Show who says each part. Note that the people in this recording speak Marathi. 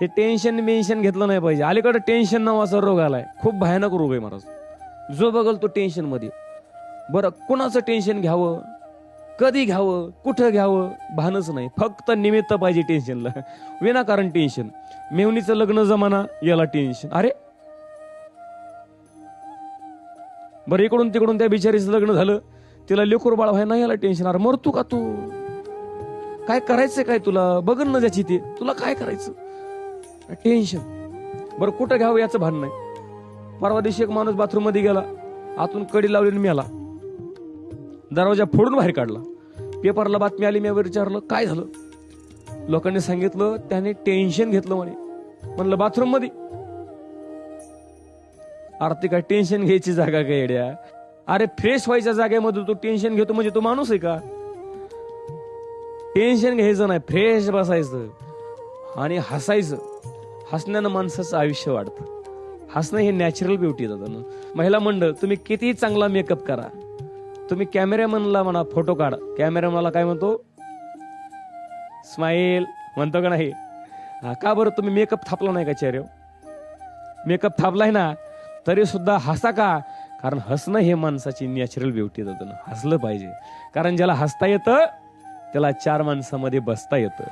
Speaker 1: हे टेन्शन मेन्शन घेतलं नाही पाहिजे. अलीकडे टेन्शन नावाचा रोग आलाय, खूप भयानक रोग आहे महाराज. जो बघल तो टेन्शन मध्ये. बरं, कुणाचं टेन्शन घ्यावं, कधी घ्यावं, कुठं घ्यावं भानच नाही. फक्त निमित्त पाहिजे टेन्शनला. विनाकारण टेन्शन. मेवणीचं लग्न जमाना, याला टेन्शन. अरे बरं, इकडून तिकडून त्या बिचारीचं लग्न झालं, तिला लेकरू बाळ व्हाय नाही, याला टेन्शन. अरे मरतो का तू? काय करायचंय काय तुला? बघन ना ज्याची ते, तुला काय करायचं? टेन्शन. बरं, कुठं घ्यावं याचं भान नाही. परवा दिवशी एक माणूस बाथरूम मध्ये गेला, आतून कडी लावली मेला, दरवाजा फोडून बाहेर काढला. पेपरला बातमी आली, मी विचारलं काय झालं? लोकांनी सांगितलं त्याने टेन्शन घेतलं म्हणे. म्हणलं बाथरूम मध्ये? आरती काय टेन्शन घ्यायची जागा काय येड्या? अरे फ्रेश व्हायच्या जागेमध्ये तू टेन्शन घेतो म्हणजे तू माणूस आहे का? टेन्शन घ्यायचं नाही, फ्रेश बसायचं आणि हसायचं. हसण्यानं माणसाचं आयुष्य वाढतं. हसणं हे नॅचरल ब्युटी जातं. महिला मंडळ, तुम्ही किती चांगला मेकअप करा, तुम्ही कॅमेरामॅनला म्हणा फोटो काढ, कॅमेरामॅनला काय म्हणतो? स्माईल म्हणतो का नाही? का बरं तुम्ही मेकअप थापला नाही का चेहऱ्यावर? मेकअप थापलाय ना, तरी सुद्धा हसा का? कारण हसणं हे माणसाची नॅचरल ब्युटी जातं. हसलं पाहिजे, कारण ज्याला हसता येतं त्याला चार माणसामध्ये बसता येतं.